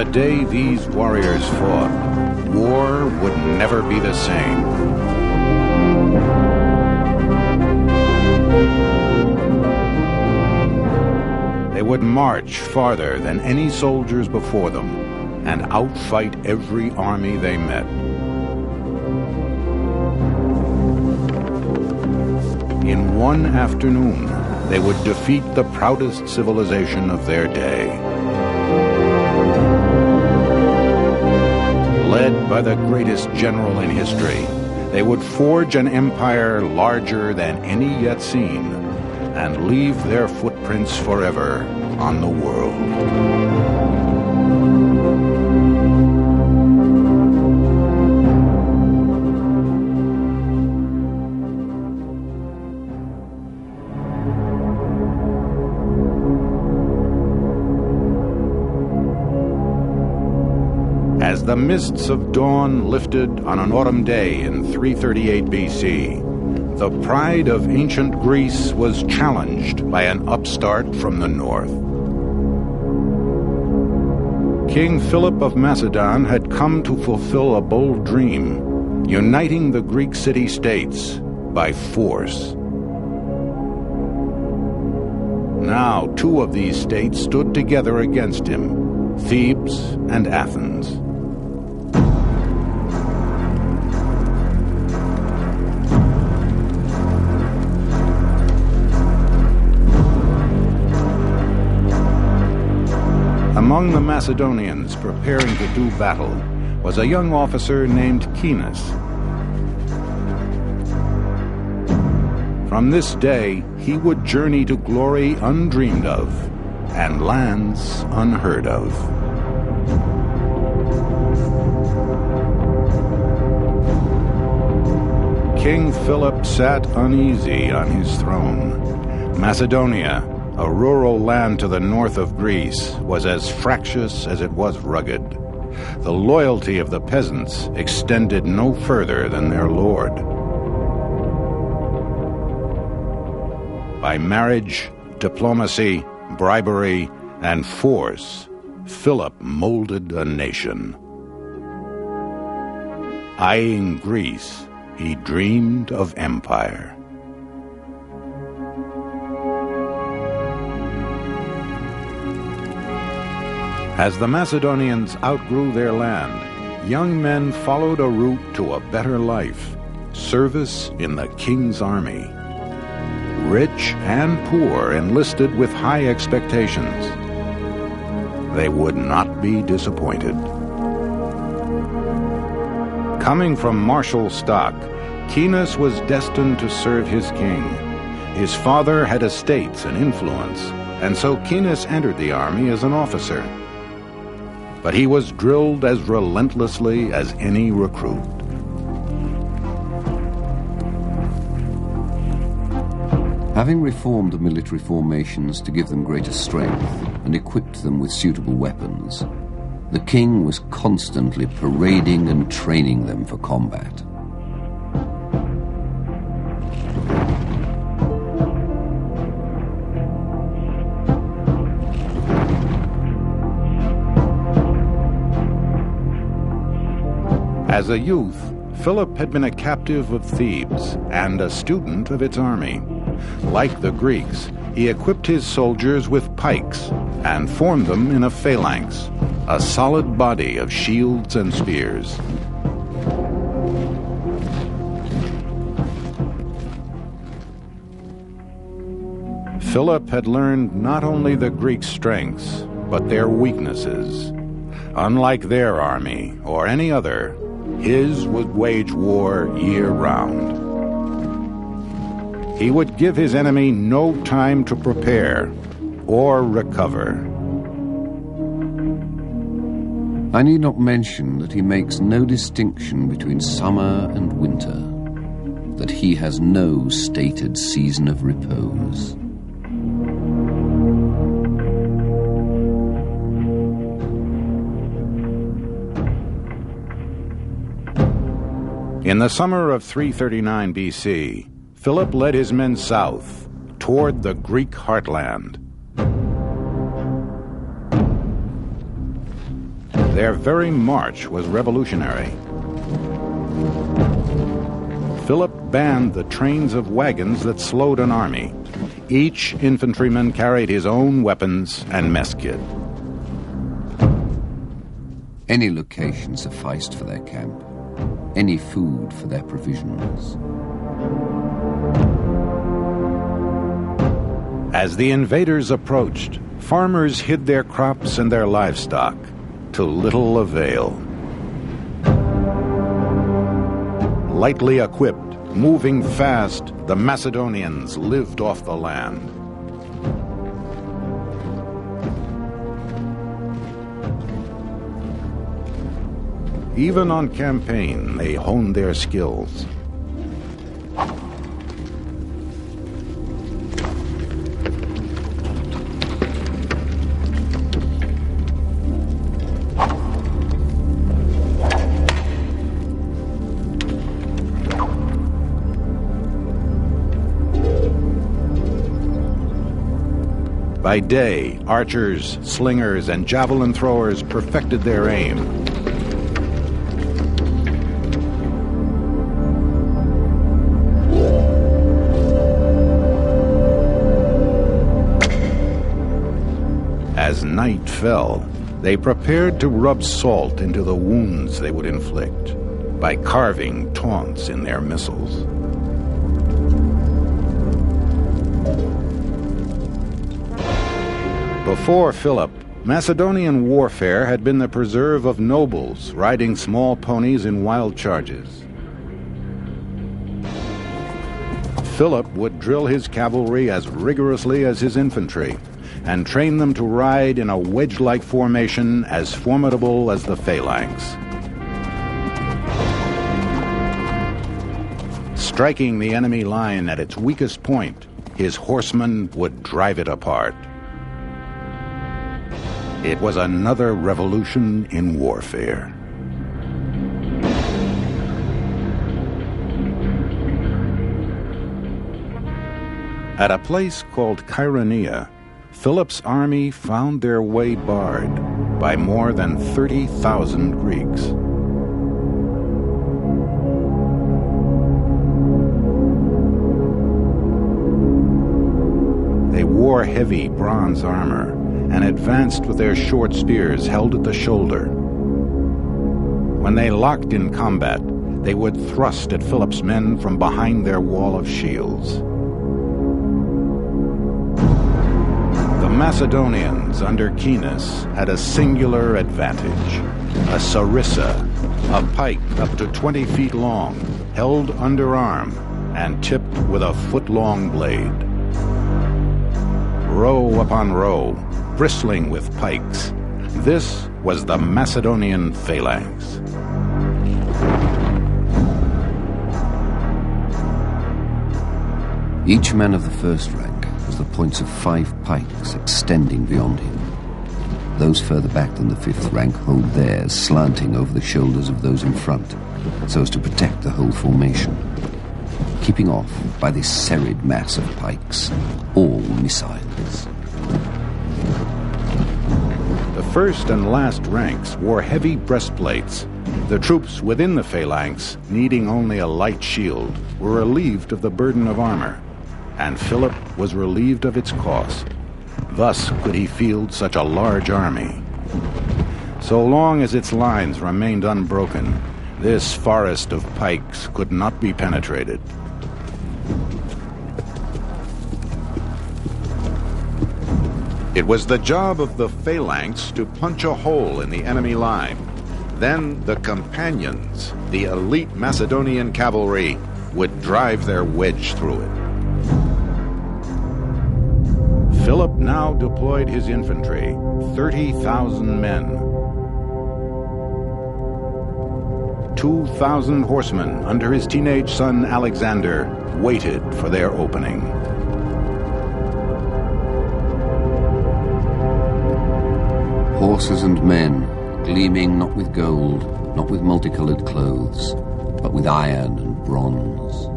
the day these warriors fought, war would never be the same. They would march farther than any soldiers before them and outfight every army they met. In one afternoon, they would defeat the proudest civilization of their day. Led by the greatest general in history, they would forge an empire larger than any yet seen and leave their footprints forever on the world. As the mists of dawn lifted on an autumn day in 338 BC, the pride of ancient Greece was challenged by an upstart from the north. King Philip of Macedon had come to fulfill a bold dream, uniting the Greek city-states by force. Now, two of these states stood together against him, Thebes and Athens. Among the Macedonians preparing to do battle was a young officer named Cinas. From this day, he would journey to glory undreamed of and lands unheard of. King Philip sat uneasy on his throne. Macedonia, a rural land to the north of Greece, was as fractious as it was rugged. The loyalty of the peasants extended no further than their lord. By marriage, diplomacy, bribery, and force, Philip molded a nation. Eyeing Greece, he dreamed of empire. As the Macedonians outgrew their land, young men followed a route to a better life, service in the king's army. Rich and poor enlisted with high expectations. They would not be disappointed. Coming from martial stock, Cinas was destined to serve his king. His father had estates and influence, and so Cinas entered the army as an officer. But he was drilled as relentlessly as any recruit. Having reformed the military formations to give them greater strength and equipped them with suitable weapons, the king was constantly parading and training them for combat. As a youth, Philip had been a captive of Thebes and a student of its army. Like the Greeks, he equipped his soldiers with pikes and formed them in a phalanx, a solid body of shields and spears. Philip had learned not only the Greek strengths, but their weaknesses. Unlike their army or any other, his would wage war year-round. He would give his enemy no time to prepare or recover. I need not mention that he makes no distinction between summer and winter, that he has no stated season of repose. In the summer of 339 BC, Philip led his men south, toward the Greek heartland. Their very march was revolutionary. Philip banned the trains of wagons that slowed an army. Each infantryman carried his own weapons and mess kit. Any location sufficed for their camp, any food for their provisions. As the invaders approached, farmers hid their crops and their livestock, to little avail. Lightly equipped, moving fast, the Macedonians lived off the land. Even on campaign, they honed their skills. By day, archers, slingers, and javelin throwers perfected their aim. As night fell, they prepared to rub salt into the wounds they would inflict by carving taunts in their missiles. Before Philip, Macedonian warfare had been the preserve of nobles riding small ponies in wild charges. Philip would drill his cavalry as rigorously as his infantry and train them to ride in a wedge-like formation as formidable as the phalanx. Striking the enemy line at its weakest point, his horsemen would drive it apart. It was another revolution in warfare. At a place called Chaeronea, Philip's army found their way barred by more than 30,000 Greeks. They wore heavy bronze armor and advanced with their short spears held at the shoulder. When they locked in combat, they would thrust at Philip's men from behind their wall of shields. The Macedonians under Caenis had a singular advantage: a sarissa, a pike up to 20 feet long, held underarm and tipped with a foot-long blade. Row upon row, bristling with pikes, this was the Macedonian phalanx. Each man of the first rank has the points of 5 pikes extending beyond him. Those further back than the 5th rank hold theirs slanting over the shoulders of those in front, so as to protect the whole formation, keeping off by this serried mass of pikes all missiles. The first and last ranks wore heavy breastplates. The troops within the phalanx, needing only a light shield, were relieved of the burden of armor, and Philip was relieved of its cost. Thus could he field such a large army. So long as its lines remained unbroken, this forest of pikes could not be penetrated. It was the job of the phalanx to punch a hole in the enemy line. Then the companions, the elite Macedonian cavalry, would drive their wedge through it. Philip now deployed his infantry, 30,000 men. 2,000 horsemen under his teenage son Alexander waited for their opening. Horses and men, gleaming not with gold, not with multicolored clothes, but with iron and bronze.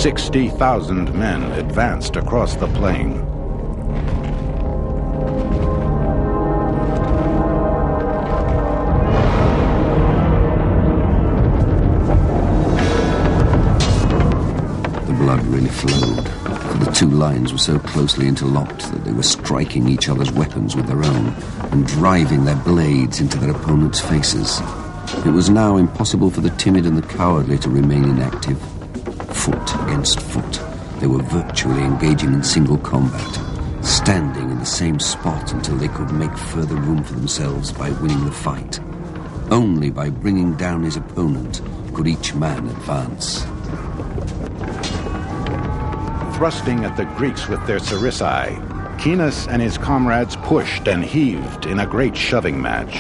60,000 men advanced across the plain. The blood really flowed, for the two lines were so closely interlocked that they were striking each other's weapons with their own and driving their blades into their opponents' faces. It was now impossible for the timid and the cowardly to remain inactive. Foot against foot, they were virtually engaging in single combat, standing in the same spot until they could make further room for themselves by winning the fight. Only by bringing down his opponent could each man advance. Thrusting at the Greeks with their sarissai, Kynus and his comrades pushed and heaved in a great shoving match.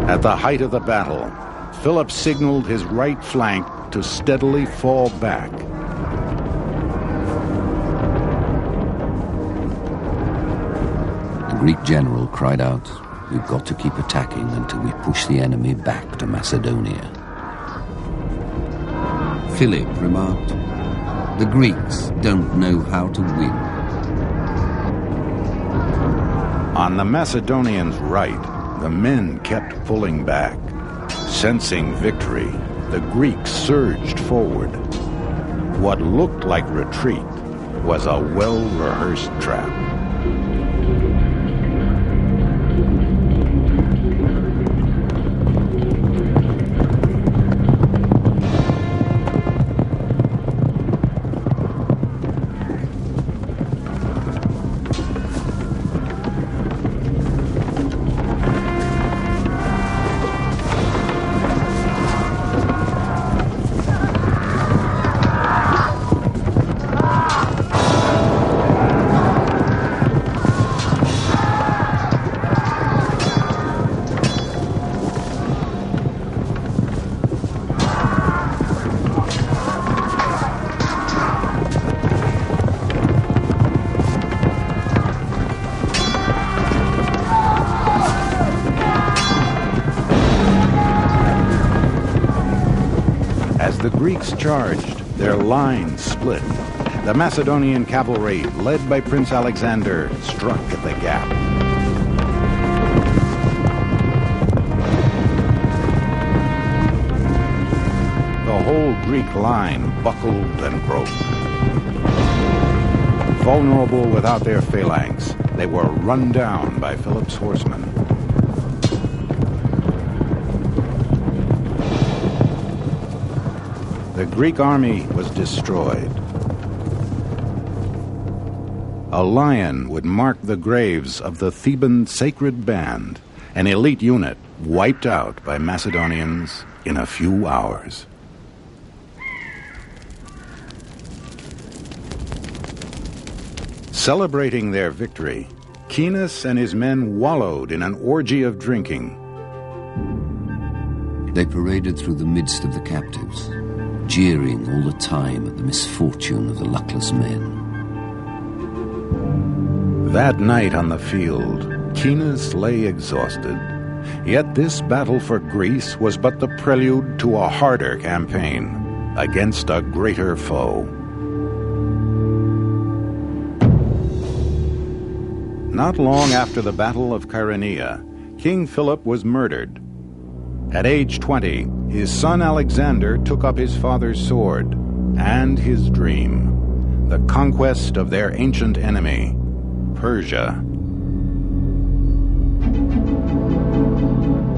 At the height of the battle, Philip signaled his right flank to steadily fall back. The Greek general cried out, "We've got to keep attacking until we push the enemy back to Macedonia." Philip remarked, "The Greeks don't know how to win." On the Macedonians' right, the men kept pulling back. Sensing victory, the Greeks surged forward. What looked like retreat was a well-rehearsed trap. As the Greeks charged, their lines split. The Macedonian cavalry, led by Prince Alexander, struck at the gap. The whole Greek line buckled and broke. Vulnerable without their phalanx, they were run down by Philip's horsemen. The Greek army was destroyed. A lion would mark the graves of the Theban sacred band, an elite unit wiped out by Macedonians in a few hours. Celebrating their victory, Kynus and his men wallowed in an orgy of drinking. They paraded through the midst of the captives, jeering all the time at the misfortune of the luckless men. That night on the field, Kynus lay exhausted. Yet this battle for Greece was but the prelude to a harder campaign against a greater foe. Not long after the Battle of Chaeronea, King Philip was murdered. At age 20, his son Alexander took up his father's sword and his dream, the conquest of their ancient enemy, Persia.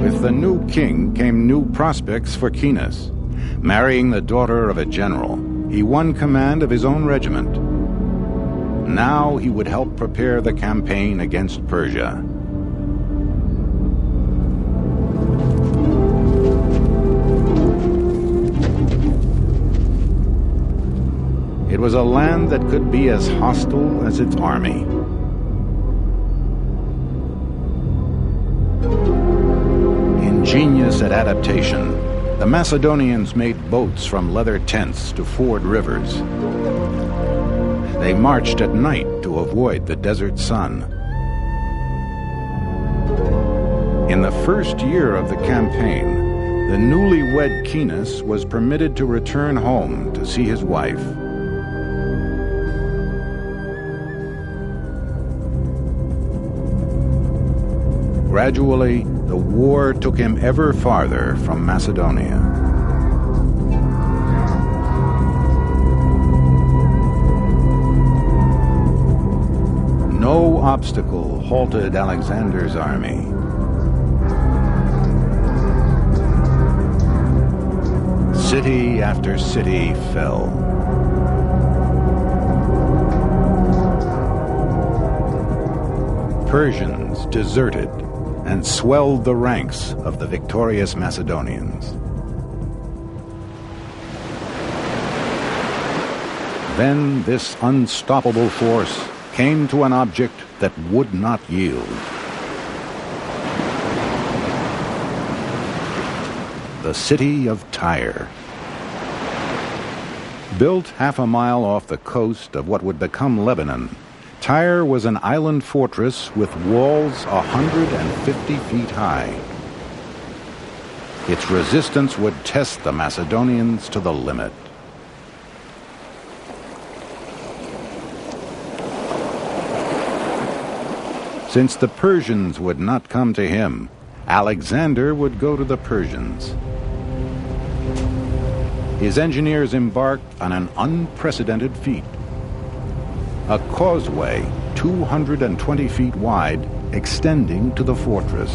With the new king came new prospects for Kynus. Marrying the daughter of a general, he won command of his own regiment. Now he would help prepare the campaign against Persia. It was a land that could be as hostile as its army. Ingenious at adaptation, the Macedonians made boats from leather tents to ford rivers. They marched at night to avoid the desert sun. In the first year of the campaign, the newlywed Keenus was permitted to return home to see his wife. Gradually, the war took him ever farther from Macedonia. No obstacle halted Alexander's army. City after city fell. Persians deserted and swelled the ranks of the victorious Macedonians. Then this unstoppable force came to an object that would not yield. The city of Tyre. Built half a mile off the coast of what would become Lebanon, Tyre was an island fortress with walls 150 feet high. Its resistance would test the Macedonians to the limit. Since the Persians would not come to him, Alexander would go to the Persians. His engineers embarked on an unprecedented feat. A causeway 220 feet wide extending to the fortress.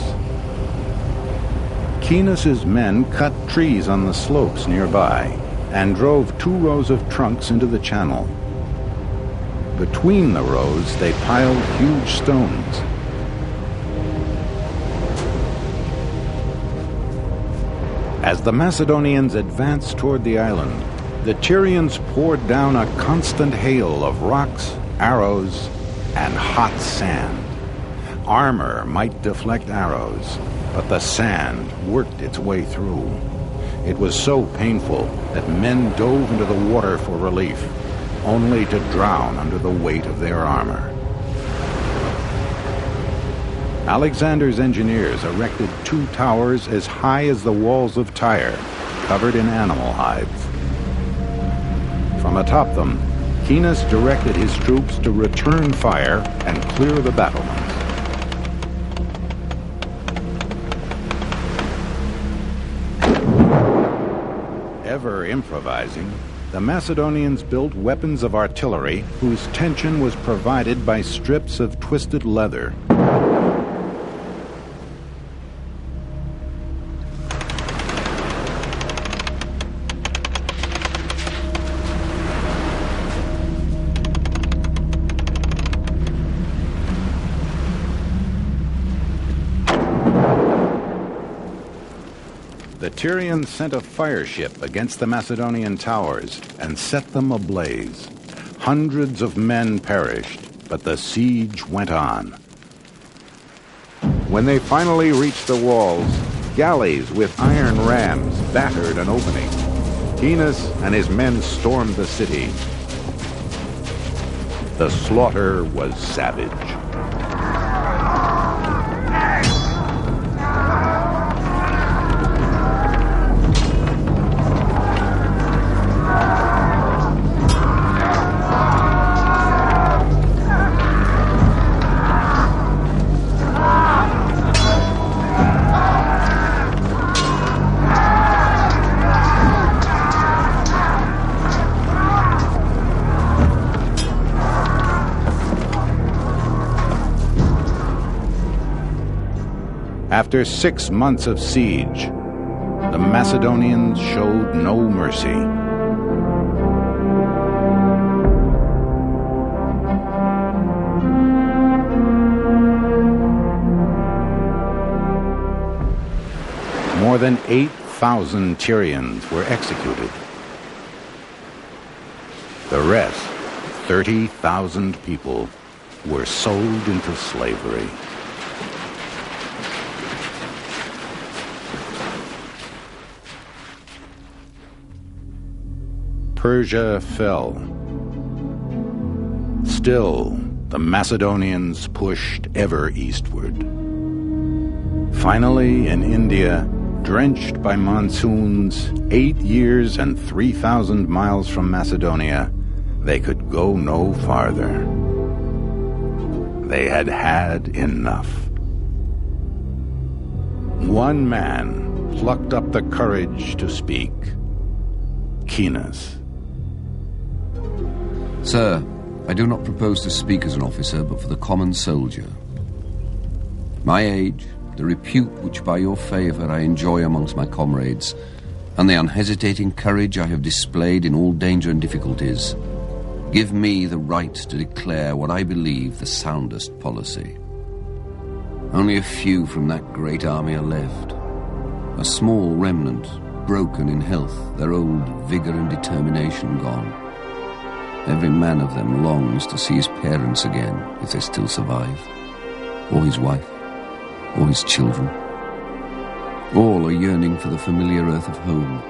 Keenus's men cut trees on the slopes nearby and drove 2 rows of trunks into the channel. Between the rows, they piled huge stones. As the Macedonians advanced toward the island, the Tyrians poured down a constant hail of rocks, arrows, and hot sand. Armor might deflect arrows, but the sand worked its way through. It was so painful that men dove into the water for relief, only to drown under the weight of their armor. Alexander's engineers erected 2 towers as high as the walls of Tyre, covered in animal hides. From atop them, Keenus directed his troops to return fire and clear the battlements. Ever improvising, the Macedonians built weapons of artillery whose tension was provided by strips of twisted leather. The Tyrians sent a fire ship against the Macedonian towers and set them ablaze. Hundreds of men perished, but the siege went on. When they finally reached the walls, galleys with iron rams battered an opening. Keenus and his men stormed the city. The slaughter was savage. After 6 months of siege, the Macedonians showed no mercy. More than 8,000 Tyrians were executed. The rest, 30,000 people, were sold into slavery. Persia fell. Still, the Macedonians pushed ever eastward. Finally, in India, drenched by monsoons, 8 years and 3,000 miles from Macedonia, they could go no farther. They had had enough. One man plucked up the courage to speak. Keenas. Sir, I do not propose to speak as an officer, but for the common soldier. My age, the repute which by your favour I enjoy amongst my comrades, and the unhesitating courage I have displayed in all danger and difficulties, give me the right to declare what I believe the soundest policy. Only a few from that great army are left, a small remnant, broken in health, their old vigour and determination gone. Every man of them longs to see his parents again, if they still survive, or his wife, or his children. All are yearning for the familiar earth of home,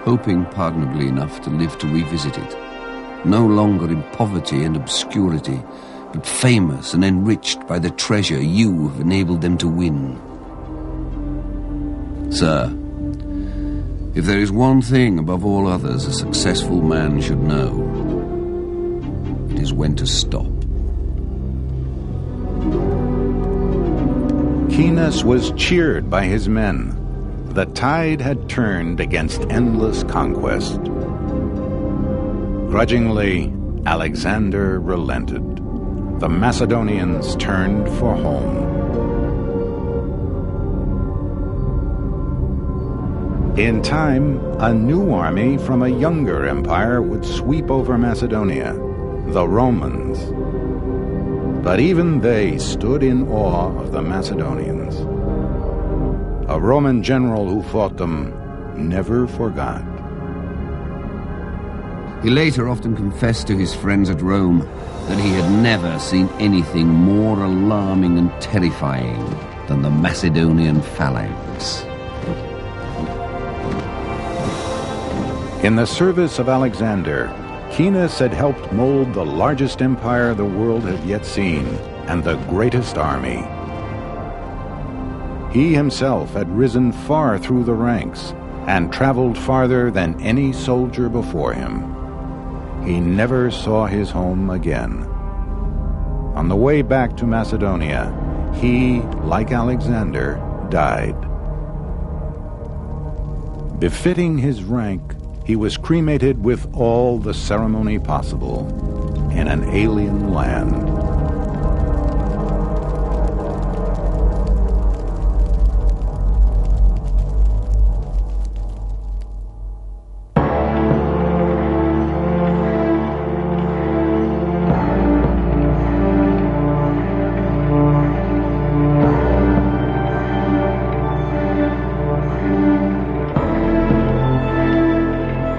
hoping pardonably enough to live to revisit it, no longer in poverty and obscurity, but famous and enriched by the treasure you have enabled them to win. Sir, if there is one thing above all others a successful man should know, it is when to stop. Keenas was cheered by his men. The tide had turned against endless conquest. Grudgingly, Alexander relented. The Macedonians turned for home. In time, a new army from a younger empire would sweep over Macedonia, the Romans. But even they stood in awe of the Macedonians. A Roman general who fought them never forgot. He later often confessed to his friends at Rome that he had never seen anything more alarming and terrifying than the Macedonian phalanx. In the service of Alexander, Keenas had helped mold the largest empire the world had yet seen, and the greatest army. He himself had risen far through the ranks, and traveled farther than any soldier before him. He never saw his home again. On the way back to Macedonia, he, like Alexander, died. Befitting his rank, he was cremated with all the ceremony possible in an alien land.